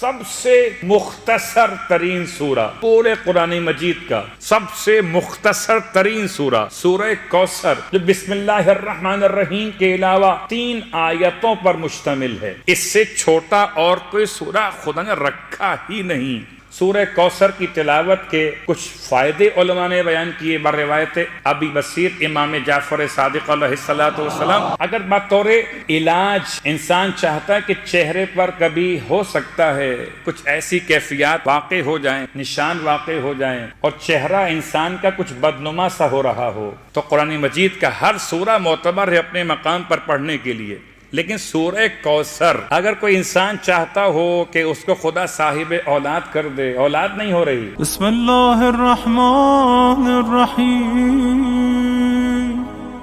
سب سے مختصر ترین سورہ پورے قرآن مجید کا سب سے مختصر ترین سورہ سورہ کوثر، جو بسم اللہ الرحمن الرحیم کے علاوہ 3 آیتوں پر مشتمل ہے۔ اس سے چھوٹا اور کوئی سورہ خدا نے رکھا ہی نہیں۔ سورہ کوثر کی تلاوت کے کچھ فائدے علماء نے بیان کیے بروایت ابی بصیر امام جعفر صادق علیہ السلام۔ اگر بطور علاج انسان چاہتا ہے کہ چہرے پر کبھی ہو سکتا ہے کچھ ایسی کیفیات واقع ہو جائیں، نشان واقع ہو جائیں اور چہرہ انسان کا کچھ بدنما سا ہو رہا ہو، تو قرآن مجید کا ہر سورہ معتبر ہے اپنے مقام پر پڑھنے کے لیے۔ لیکن سورہ کوثر اگر کوئی انسان چاہتا ہو کہ اس کو خدا صاحب اولاد کر دے، اولاد نہیں ہو رہی، بسم اللہ الرحمن الرحیم،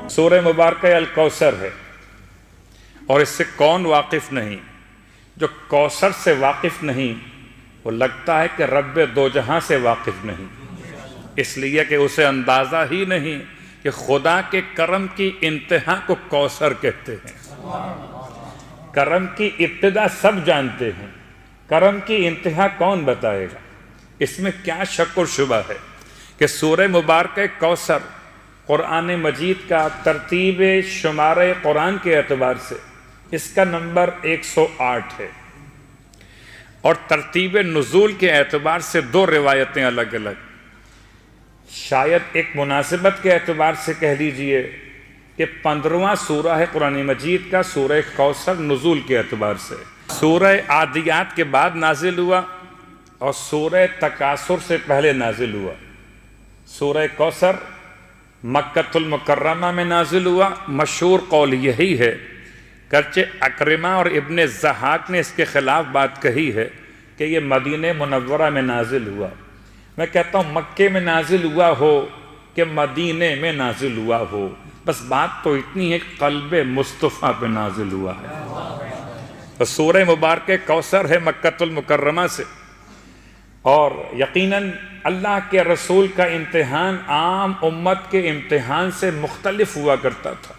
سورہ مبارکہ الکوثر ہے، اور اس سے کون واقف نہیں؟ جو کوثر سے واقف نہیں وہ لگتا ہے کہ رب دو جہاں سے واقف نہیں، اس لیے کہ اسے اندازہ ہی نہیں کہ خدا کے کرم کی انتہا کو کوثر کہتے ہیں۔ کرم کی ابتدا سب جانتے ہیں، کرم کی انتہا کون بتائے گا؟ اس میں کیا شک و شبہ ہے کہ سورہ مبارکہ کوثر قرآن مجید کا ترتیب شمارہ قرآن کے اعتبار سے اس کا نمبر 108 ہے، اور ترتیب نزول کے اعتبار سے 2 روایتیں الگ الگ، شاید ایک مناسبت کے اعتبار سے کہہ لیجئے کہ 15واں سورہ ہے قرآن مجید کا سورہ کوثر نزول کے اعتبار سے۔ سورہ عادیات کے بعد نازل ہوا اور سورہ تکاثر سے پہلے نازل ہوا۔ سورہ کوثر مکۃ المکرمہ میں نازل ہوا، مشہور قول یہی ہے، گرچہ اکرمہ اور ابن ضحاک نے اس کے خلاف بات کہی ہے کہ یہ مدینہ منورہ میں نازل ہوا۔ میں کہتا ہوں مکے میں نازل ہوا ہو کہ مدینہ میں نازل ہوا ہو، بس بات تو اتنی ہے قلب مصطفیٰ پہ نازل ہوا ہے۔ تو سورہ مبارکہ کوثر ہے مکۃ المکرمہ سے، اور یقیناً اللہ کے رسول کا امتحان عام امت کے امتحان سے مختلف ہوا کرتا تھا۔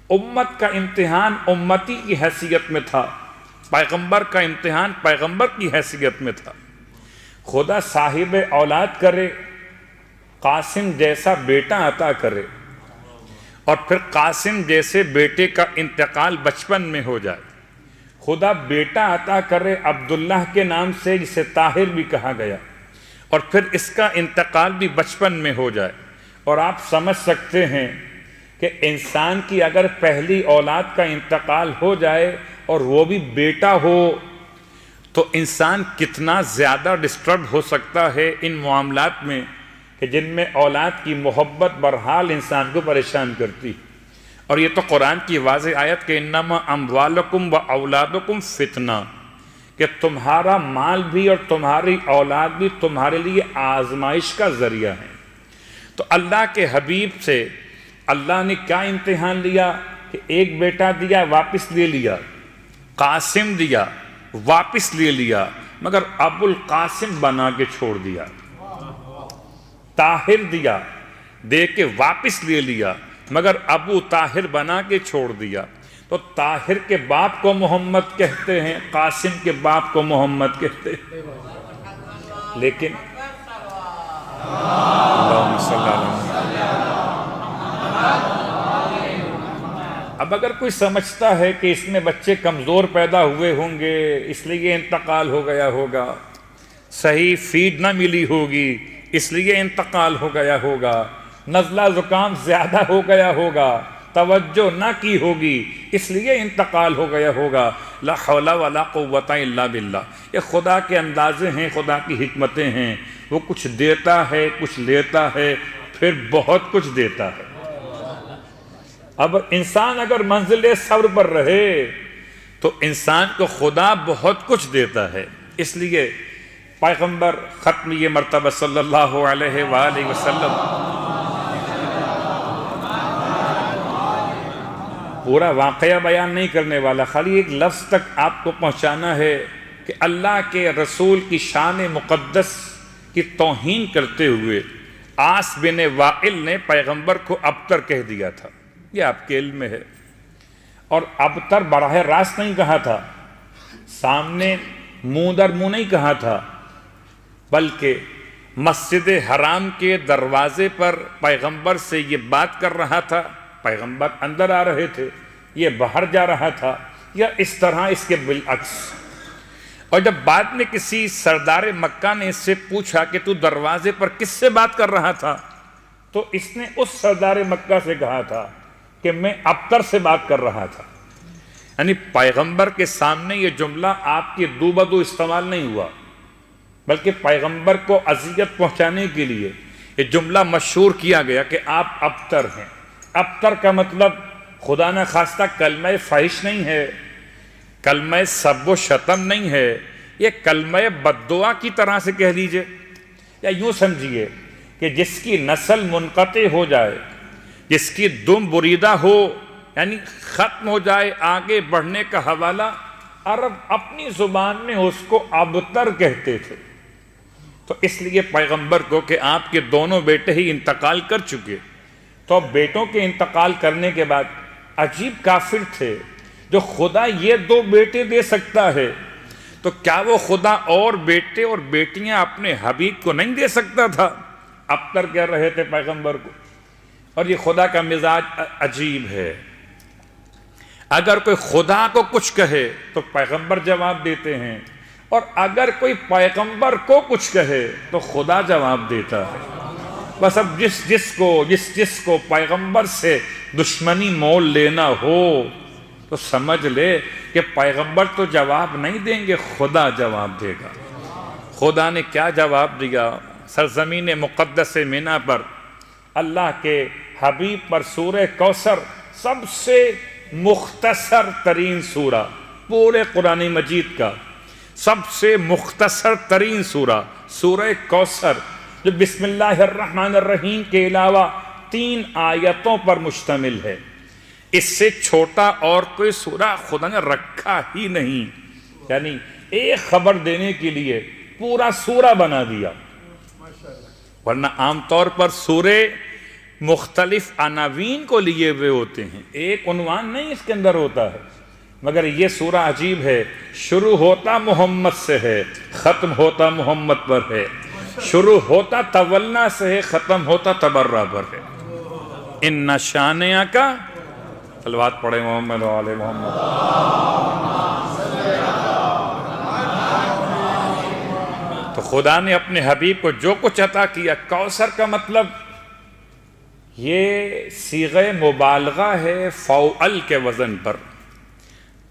امت کا امتحان امتی کی حیثیت میں تھا، پیغمبر کا امتحان پیغمبر کی حیثیت میں تھا۔ خدا صاحب اولاد کرے، قاسم جیسا بیٹا عطا کرے، اور پھر قاسم جیسے بیٹے کا انتقال بچپن میں ہو جائے، خدا بیٹا عطا کرے عبداللہ کے نام سے جسے طاہر بھی کہا گیا، اور پھر اس کا انتقال بھی بچپن میں ہو جائے، اور آپ سمجھ سکتے ہیں کہ انسان کی اگر پہلی اولاد کا انتقال ہو جائے اور وہ بھی بیٹا ہو تو انسان کتنا زیادہ ڈسٹرب ہو سکتا ہے ان معاملات میں کہ جن میں اولاد کی محبت برحال انسان کو پریشان کرتی۔ اور یہ تو قرآن کی واضح آیت کہ انما اموالکم و اولادکم فتنہ، کہ تمہارا مال بھی اور تمہاری اولاد بھی تمہارے لیے آزمائش کا ذریعہ ہے۔ تو اللہ کے حبیب سے اللہ نے کیا امتحان لیا کہ ایک بیٹا دیا واپس لے لیا، قاسم دیا واپس لے لیا، مگر ابو القاسم بنا کے چھوڑ دیا، طاہر دیا دے کے واپس لے لیا مگر ابو طاہر بنا کے چھوڑ دیا۔ تو طاہر کے باپ کو محمد کہتے ہیں، قاسم کے باپ کو محمد کہتے ہیں، لیکن اللہم صلی اللہ اب اگر کوئی سمجھتا ہے کہ اس میں بچے کمزور پیدا ہوئے ہوں گے اس لیے انتقال ہو گیا ہوگا، صحیح فیڈ نہ ملی ہوگی اس لیے انتقال ہو گیا ہوگا، نزلہ زکام زیادہ ہو گیا ہوگا، توجہ نہ کی ہوگی اس لیے انتقال ہو گیا ہوگا، لا حول ولا قوت الا باللہ۔ یہ خدا کے اندازے ہیں، خدا کی حکمتیں ہیں، وہ کچھ دیتا ہے کچھ لیتا ہے پھر بہت کچھ دیتا ہے۔ اب انسان اگر منزل صبر پر رہے تو انسان کو خدا بہت کچھ دیتا ہے۔ اس لیے پیغمبر ختمی مرتبہ صلی اللہ علیہ وآلہ وسلم پورا واقعہ بیان نہیں کرنے والا، خالی ایک لفظ تک آپ کو پہنچانا ہے کہ اللہ کے رسول کی شان مقدس کی توہین کرتے ہوئے عاص بن وائل نے پیغمبر کو ابتر کہہ دیا تھا، یہ آپ کے علم میں ہے، اور ابتر براہ راست نہیں کہا تھا، سامنے منہ در منہ نہیں کہا تھا، بلکہ مسجد حرام کے دروازے پر پیغمبر سے یہ بات کر رہا تھا، پیغمبر اندر آ رہے تھے، یہ باہر جا رہا تھا، یا اس طرح اس کے بالعکس۔ اور جب بعد میں کسی سردار مکہ نے اس سے پوچھا کہ تو دروازے پر کس سے بات کر رہا تھا، تو اس نے اس سردار مکہ سے کہا تھا کہ میں ابتر سے بات کر رہا تھا۔ یعنی پیغمبر کے سامنے یہ جملہ آپ کے دو بدو استعمال نہیں ہوا، بلکہ پیغمبر کو اذیت پہنچانے کے لیے یہ جملہ مشہور کیا گیا کہ آپ ابتر ہیں۔ ابتر کا مطلب خدا نہ خواستہ کلمہ فحش نہیں ہے، کلمہ سب و شتم نہیں ہے، یہ کلمہ بددعا کی طرح سے کہہ لیجئے، یا یوں سمجھیے کہ جس کی نسل منقطع ہو جائے، جس کی دم بریدہ ہو، یعنی ختم ہو جائے آگے بڑھنے کا حوالہ، عرب اپنی زبان میں اس کو ابتر کہتے تھے۔ تو اس لیے پیغمبر کو کہ آپ کے دونوں بیٹے ہی انتقال کر چکے، تو اب بیٹوں کے انتقال کرنے کے بعد عجیب کافر تھے جو خدا یہ دو بیٹے دے سکتا ہے، تو کیا وہ خدا اور بیٹے اور بیٹیاں اپنے حبیب کو نہیں دے سکتا تھا؟ ابتر کہہ رہے تھے پیغمبر کو۔ اور یہ خدا کا مزاج عجیب ہے، اگر کوئی خدا کو کچھ کہے تو پیغمبر جواب دیتے ہیں، اور اگر کوئی پیغمبر کو کچھ کہے تو خدا جواب دیتا ہے۔ بس اب جس کو پیغمبر سے دشمنی مول لینا ہو تو سمجھ لے کہ پیغمبر تو جواب نہیں دیں گے، خدا جواب دے گا۔ خدا نے کیا جواب دیا؟ سرزمین مقدس مینا پر اللہ کے حبیب پر سورہ کوثر، سب سے مختصر ترین سورہ پورے قرآن مجید کا، سب سے مختصر ترین سورہ سورہ کوثر، جو بسم اللہ الرحمن الرحیم کے علاوہ 3 آیتوں پر مشتمل ہے۔ اس سے چھوٹا اور کوئی سورہ خدا نے رکھا ہی نہیں، یعنی ایک خبر دینے کے لیے پورا سورہ بنا دیا۔ ورنہ عام طور پر سورے مختلف عناوین کو لیے ہوئے ہوتے ہیں، ایک عنوان نہیں اس کے اندر ہوتا ہے، مگر یہ سورہ عجیب ہے، شروع ہوتا محمد سے ہے، ختم ہوتا محمد پر ہے، شروع ہوتا تولنا سے ہے، ختم ہوتا تبرہ پر ہے۔ ان شانیہ کا صلوات پڑھے محمد و آل محمد۔ تو خدا نے اپنے حبیب کو جو کچھ عطا کیا، کوثر کا مطلب یہ صیغہ مبالغہ ہے فوعل کے وزن پر،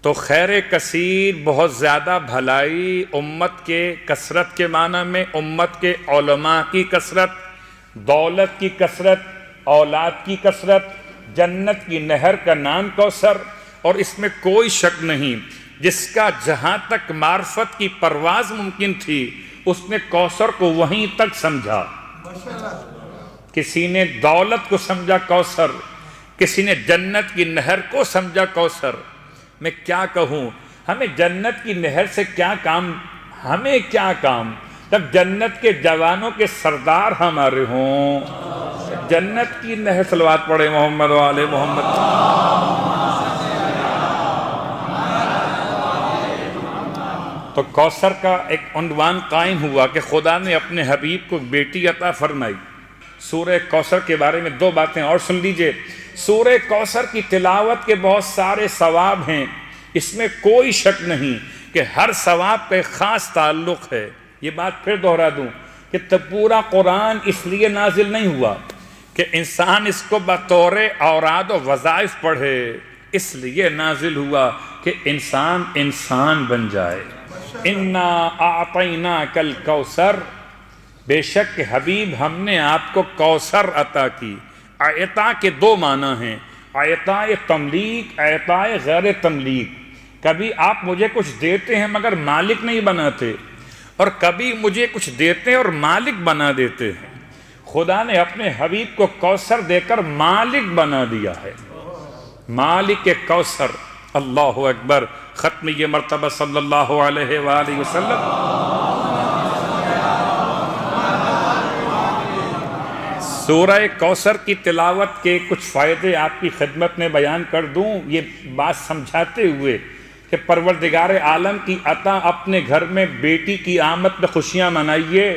تو خیر کثیر، بہت زیادہ بھلائی، امت کے کثرت کے معنی میں امت کے علماء کی کثرت، دولت کی کثرت، اولاد کی کثرت، جنت کی نہر کا نام کوثر، اور اس میں کوئی شک نہیں جس کا جہاں تک معرفت کی پرواز ممکن تھی اس نے کوثر کو وہیں تک سمجھا۔ کسی نے دولت کو سمجھا کوثر، کسی نے جنت کی نہر کو سمجھا کوثر۔ میں کیا کہوں، ہمیں جنت کی نہر سے کیا کام، ہمیں کیا کام جب جنت کے جوانوں کے سردار ہمارے ہوں۔ جنت کی نہر، صلوات پڑھے محمد و آل محمد۔ تو کوثر کا ایک عنوان قائم ہوا کہ خدا نے اپنے حبیب کو بیٹی عطا فرمائی۔ سورہ کوثر کے بارے میں 2 باتیں اور سن لیجئے۔ سورہ کوثر کی تلاوت کے بہت سارے ثواب ہیں، اس میں کوئی شک نہیں کہ ہر ثواب کا ایک خاص تعلق ہے۔ یہ بات پھر دہرا دوں کہ پورا قرآن اس لیے نازل نہیں ہوا کہ انسان اس کو بطور اوراد و وظائف پڑھے، اس لیے نازل ہوا کہ انسان بن جائے۔ انا اعطیناک الکوثر، بے شک کہ حبیب ہم نے آپ کو کوثر عطا کی۔ عطا کے 2 معنی ہیں، عطا تملیک، عطا غیر تملیک۔ کبھی آپ مجھے کچھ دیتے ہیں مگر مالک نہیں بناتے، اور کبھی مجھے کچھ دیتے ہیں اور مالک بنا دیتے ہیں۔ خدا نے اپنے حبیب کو کوثر دے کر مالک بنا دیا ہے، مالک کوثر۔ اللہ اکبر۔ ختم یہ مرتبہ صلی اللہ علیہ وآلہ وسلم۔ سورہ کوثر کی تلاوت کے کچھ فائدے آپ کی خدمت میں بیان کر دوں، یہ بات سمجھاتے ہوئے کہ پروردگار عالم کی عطا اپنے گھر میں بیٹی کی آمد میں خوشیاں منائیے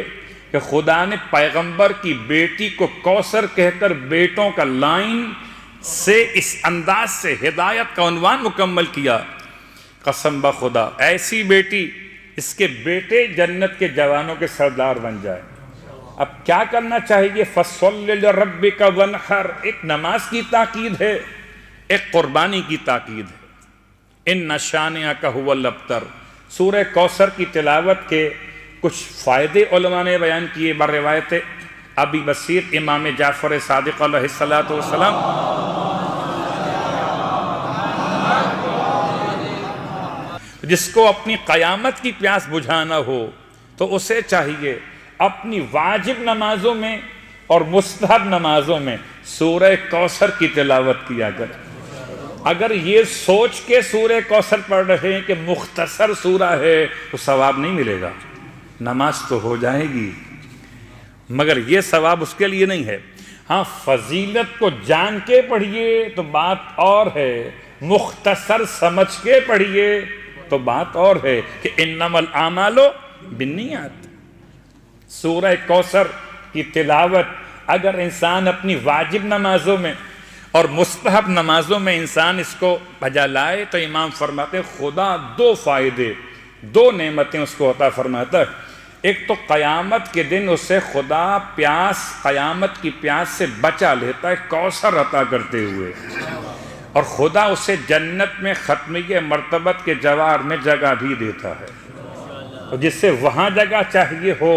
کہ خدا نے پیغمبر کی بیٹی کو کوثر کہہ کر بیٹوں کا لائن سے اس انداز سے ہدایت کا عنوان مکمل کیا۔ قسم بخدا ایسی بیٹی، اس کے بیٹے جنت کے جوانوں کے سردار بن جائے۔ اب کیا کرنا چاہیے؟ فَصَلِّ لِرَبِّكَ وَانْحَرْ، ایک نماز کی تاکید ہے، ایک قربانی کی تاکید ہے۔ اِنَّ شَانِئَكَ هُوَ الْأَبْتَرُ، سورہ کوثر کی تلاوت کے کچھ فائدے علماء نے بیان کیے بروایت ابی بصیر امام جعفر صادق علیہ السلام۔ جس کو اپنی قیامت کی پیاس بجھانا ہو تو اسے چاہیے اپنی واجب نمازوں میں اور مستحب نمازوں میں سورہ کوثر کی تلاوت کیا کرے۔ اگر یہ سوچ کے سورہ کوثر پڑھ رہے ہیں کہ مختصر سورہ ہے تو ثواب نہیں ملے گا، نماز تو ہو جائے گی مگر یہ ثواب اس کے لیے نہیں ہے۔ ہاں فضیلت کو جان کے پڑھیے تو بات اور ہے، مختصر سمجھ کے پڑھیے تو بات اور ہے کہ انما الاعمال بالنیات۔ سورہ کوثر کی تلاوت اگر انسان اپنی واجب نمازوں میں اور مستحب نمازوں میں انسان اس کو بجا لائے تو امام فرماتے ہیں خدا دو فائدے، دو نعمتیں اس کو عطا فرماتا ہے۔ ایک تو قیامت کے دن اسے خدا قیامت کی پیاس سے بچا لیتا ہے کوثر عطا کرتے ہوئے، اور خدا اسے جنت میں ختمیہ مرتبت کے جوار میں جگہ بھی دیتا ہے، اور جس سے وہاں جگہ چاہیے ہو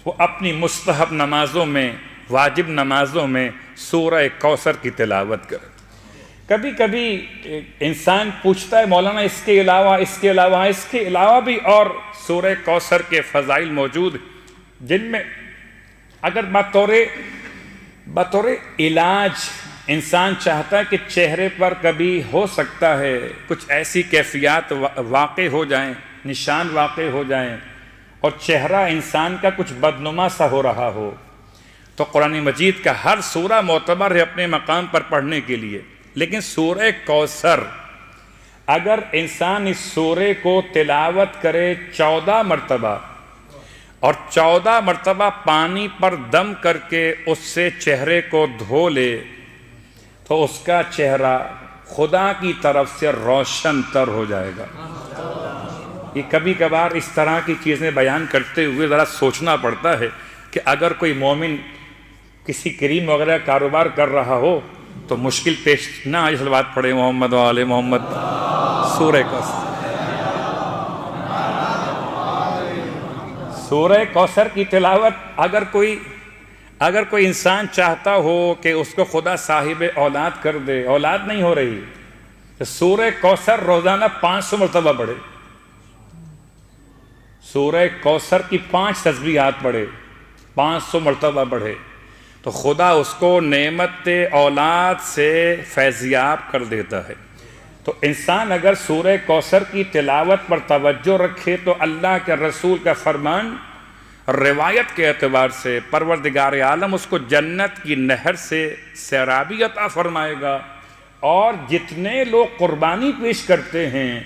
وہ اپنی مستحب نمازوں میں، واجب نمازوں میں سورہ کوثر کی تلاوت کرے۔ کبھی کبھی انسان پوچھتا ہے مولانا اس کے علاوہ بھی اور سورہ کوثر کے فضائل موجود ہیں جن میں اگر بطور علاج انسان چاہتا ہے کہ چہرے پر کبھی ہو سکتا ہے کچھ ایسی کیفیات واقع ہو جائیں، نشان واقع ہو جائیں اور چہرہ انسان کا کچھ بدنما سا ہو رہا ہو، تو قرآن مجید کا ہر سورہ معتبر ہے اپنے مقام پر پڑھنے کے لیے، لیکن سورہ کوثر اگر انسان اس سورے کو تلاوت کرے 14 مرتبہ اور 14 مرتبہ پانی پر دم کر کے اس سے چہرے کو دھو لے تو اس کا چہرہ خدا کی طرف سے روشن تر ہو جائے گا۔ یہ کبھی کبھار اس طرح کی چیزیں بیان کرتے ہوئے ذرا سوچنا پڑتا ہے کہ اگر کوئی مومن کسی کریم وغیرہ کاروبار کر رہا ہو تو مشکل پیش نہ آئے، صلوات پڑھے محمد و آل محمد۔ سورہ کوثر کی تلاوت اگر کوئی انسان چاہتا ہو کہ اس کو خدا صاحب اولاد کر دے، اولاد نہیں ہو رہی، تو سورہ کوثر روزانہ 500 مرتبہ پڑھے، سورہ کوثر کی 5 تسبیحات پڑھے، 500 مرتبہ پڑھے تو خدا اس کو نعمت اولاد سے فیضیاب کر دیتا ہے۔ تو انسان اگر سورہ کوثر کی تلاوت پر توجہ رکھے تو اللہ کے رسول کا فرمان روایت کے اعتبار سے پروردگار عالم اس کو جنت کی نہر سے سیرابی عطا فرمائے گا، اور جتنے لوگ قربانی پیش کرتے ہیں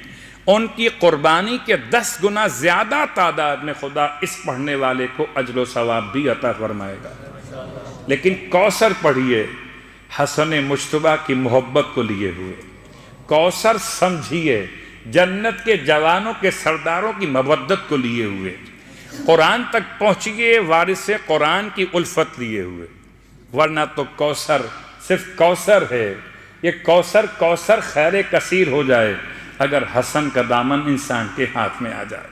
ان کی قربانی کے 10 گنا زیادہ تعداد میں خدا اس پڑھنے والے کو اجر و ثواب بھی عطا فرمائے گا۔ لیکن کوثر پڑھیے حسن مجتبیٰ کی محبت کو لیے ہوئے، کوثر سمجھیے جنت کے جوانوں کے سرداروں کی مودت کو لیے ہوئے، قرآن تک پہنچیے وارث قرآن کی الفت لیے ہوئے، ورنہ تو کوثر صرف کوثر ہے۔ یہ کوثر خیر کثیر ہو جائے اگر حسن کا دامن انسان کے ہاتھ میں آ جائے۔